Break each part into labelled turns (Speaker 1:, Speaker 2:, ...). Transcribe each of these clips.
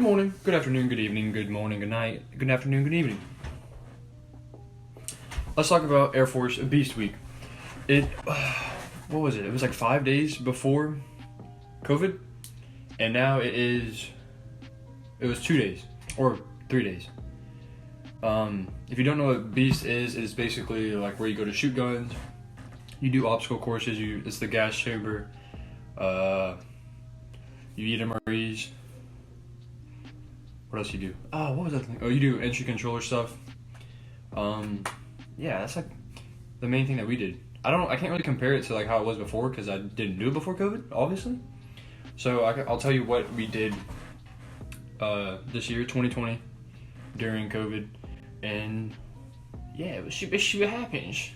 Speaker 1: Good morning, good afternoon, good evening, good morning, good night, good afternoon, good evening. Let's talk about Air Force Beast Week. What was it? It was like 5 days before COVID, and now it was 2 days, or 3 days. If you don't know what Beast is, it's basically like where you go to shoot guns, you do obstacle courses, it's the gas chamber, you eat MREs. What else you do? Oh, what was that thing? Oh, you do entry controller stuff. Yeah, that's like the main thing that we did. I can't really compare it to like how it was before because I didn't do it before COVID, obviously. So I'll tell you what we did this year, 2020, during COVID, and yeah, let's see what happens.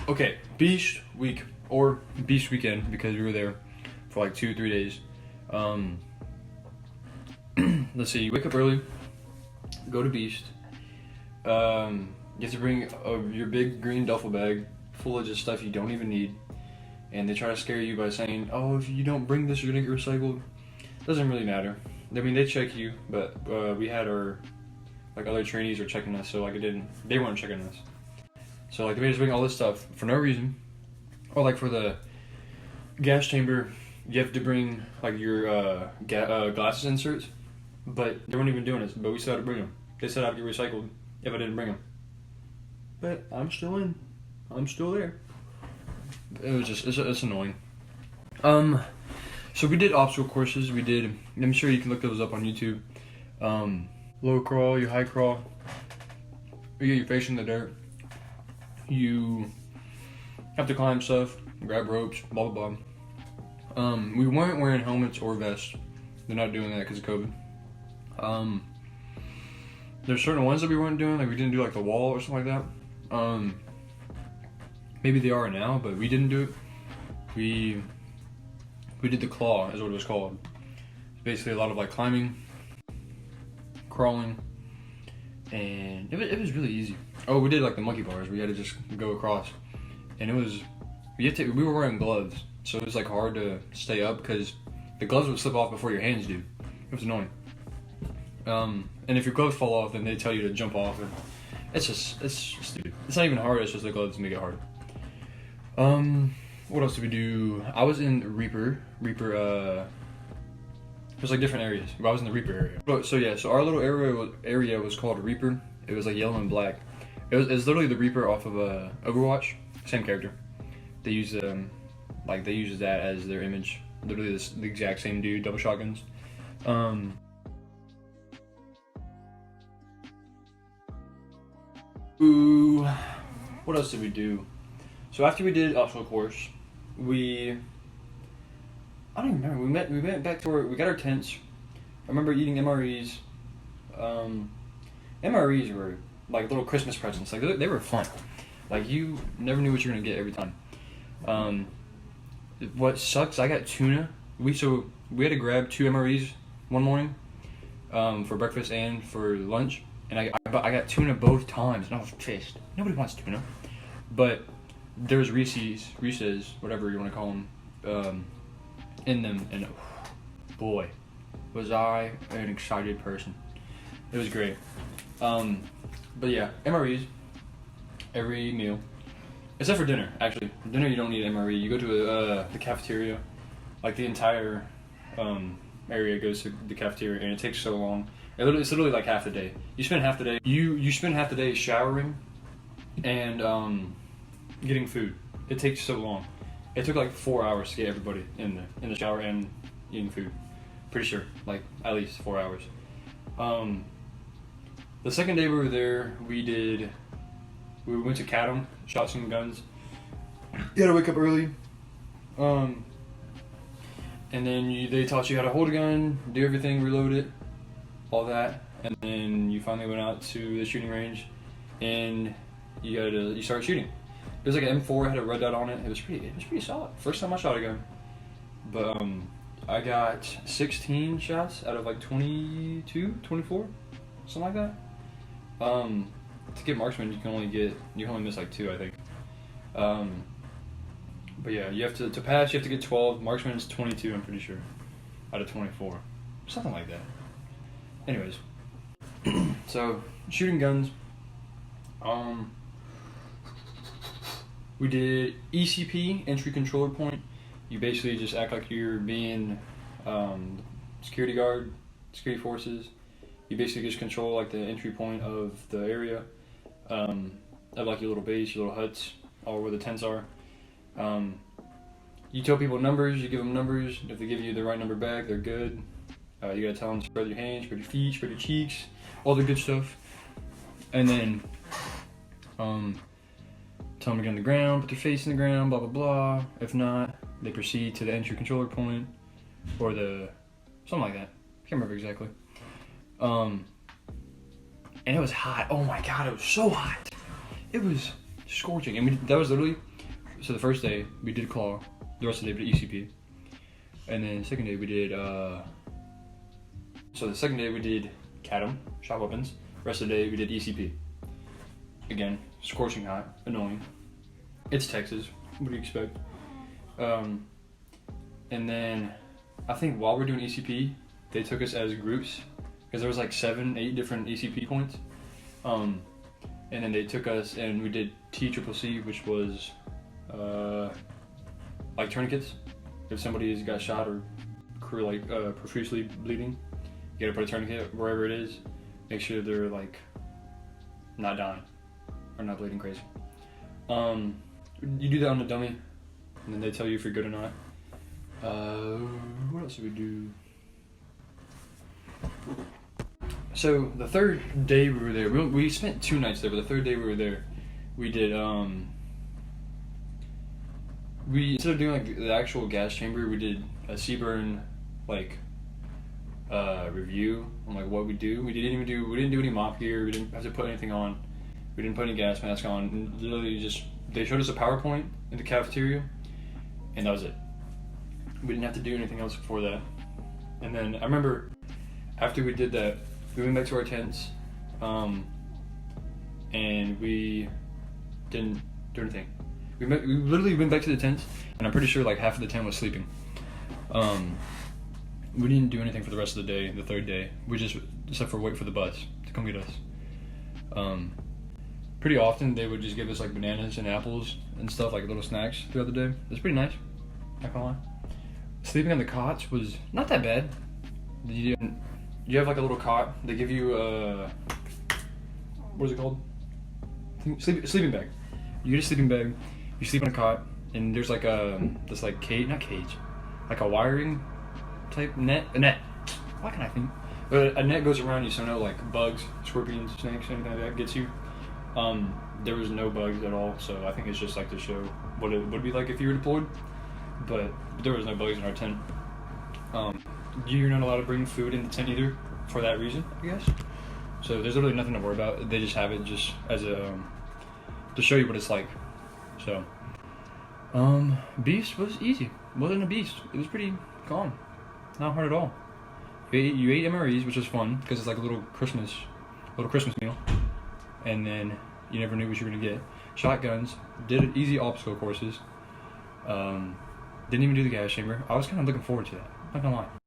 Speaker 1: Okay, Beast Week or Beast Weekend because we were there for like 2-3 days. Let's see, you wake up early, go to Beast. You have to bring your big green duffel bag full of just stuff you don't even need. And they try to scare you by saying, oh, if you don't bring this, you're going to get recycled. Doesn't really matter. I mean, they check you, but we had our, like, other trainees were checking us, so, like, they weren't checking us. So, like, they made us bring all this stuff for no reason. Or, like, for the gas chamber, you have to bring, like, your glasses inserts. But they weren't even doing it, but we still had to bring them. They said I'd get recycled if I didn't bring them. But I'm still in. I'm still there. It was just, it's annoying. So we did obstacle courses. I'm sure you can look those up on YouTube. Low crawl, you high crawl. You get your face in the dirt. You have to climb stuff, grab ropes, blah, blah, blah. We weren't wearing helmets or vests. They're not doing that because of COVID. There's certain ones that we weren't doing, like we didn't do like the wall or something like that. Maybe they are now, but we didn't do it. We did the claw, is what it was called. It's basically a lot of like climbing, crawling, and it was really easy. Oh, we did like the monkey bars. We had to just go across, and we were wearing gloves, so it was like hard to stay up because the gloves would slip off before your hands do. It was annoying. And if your gloves fall off, then they tell you to jump off, and it's just stupid. It's not even hard, it's just the gloves make it hard. What else did we do? I was in Reaper, there's like different areas, but I was in the Reaper area. So our little area was called Reaper. It was like yellow and black. It was literally the Reaper off of Overwatch, same character. They use that as their image. Literally the exact same dude, double shotguns. What else did we do? So after we did obstacle course, I don't even remember. We went back to we got our tents. I remember eating MREs. MREs were like little Christmas presents. Like they were fun. Like you never knew what you were gonna get every time. What sucks? I got tuna. We had to grab 2 MREs one morning, for breakfast and for lunch. And I got tuna both times, and I was pissed. Nobody wants tuna. But there was Reese's, whatever you want to call them, in them, and boy, was I an excited person. It was great. But yeah, MREs, every meal. Except for dinner, actually. For dinner, you don't need MRE. You go to the cafeteria. Like, the entire area goes to the cafeteria, and it takes so long. It's literally like half the day. You spend half the day. You spend half the day showering and getting food. It takes so long. It took like 4 hours to get everybody in the shower and eating food. Pretty sure, like at least 4 hours. The second day we were there, we went to Cadam, shot some guns. You had to wake up early. And then they taught you how to hold a gun, do everything, reload it, all that, and then you finally went out to the shooting range, and you started shooting. It was like an M4, had a red dot on it. It was pretty solid. First time I shot a gun, but I got 16 shots out of like 22, 24, something like that. To get marksman, you can only miss like 2, I think. But yeah, you have to pass. You have to get 12. Marksman is 22, I'm pretty sure, out of 24. something like that. Anyways, so shooting guns. We did ECP, entry controller point. You basically just act like you're being security guard, security forces. You basically just control like the entry point of the area, of like your little base, your little huts, all where the tents are. You tell people numbers, you give them numbers. If they give you the right number back, they're good. You gotta tell them to spread your hands, spread your feet, spread your cheeks, all the good stuff. And then tell them to get on the ground, put their face in the ground, blah blah blah. If not, they proceed to the entry controller point, or the something like that. I can't remember exactly. And it was hot. Oh my god, it was so hot. It was scorching. And that was literally, so the first day we did claw, the rest of the day we did ECP, and then the second day we did so the second day we did CADM, shot weapons. The rest of the day we did ECP. Again, scorching hot, annoying. It's Texas. What do you expect? And then I think while we're doing ECP, they took us as groups because there was like 7-8 different ECP points. And then they took us and we did TCCC, which was like tourniquets. If somebody's got shot or profusely bleeding, you gotta put a tourniquet wherever it is. Make sure they're like not dying or not bleeding crazy. You do that on the dummy, and then they tell you if you're good or not. What else did we do? So the third day we were there, we spent 2 nights there, but the third day we were there, we did we instead of doing like the actual gas chamber, we did a CBurn review on like what we do. We didn't do any mop gear. We didn't have to put anything on. We didn't put any gas mask on. And literally just they showed us a PowerPoint in the cafeteria, and that was it. We didn't have to do anything else before that. And then I remember after we did that, we went back to our tents, and we didn't do anything. We literally went back to the tents, and I'm pretty sure like half of the tent was sleeping. We didn't do anything for the rest of the day, the third day. We just, except for wait for the bus to come get us. Pretty often they would just give us like bananas and apples and stuff, like little snacks throughout the day. It was pretty nice, not gonna lie. Sleeping on the cots was not that bad. You have like a little cot. They give you what is it called? Sleeping bag. You get a sleeping bag. You sleep on a cot, and there's like this like like a wiring type net. A net. Why can't I think? But a net goes around you, so no like bugs, scorpions, snakes, anything like that gets you. There was no bugs at all, so I think it's just like to show what it would be like if you were deployed. But there was no bugs in our tent. You're not allowed to bring food in the tent either for that reason, I guess. So there's literally nothing to worry about. They just have it just as a to show you what it's like. So beast was easy. Wasn't a beast. It was pretty calm. Not hard at all. You ate MREs, which was fun because it's like a little Christmas meal. And then you never knew what you were gonna get. Shotguns. Did easy obstacle courses. Didn't even do the gas chamber. I was kind of looking forward to that. Not gonna lie.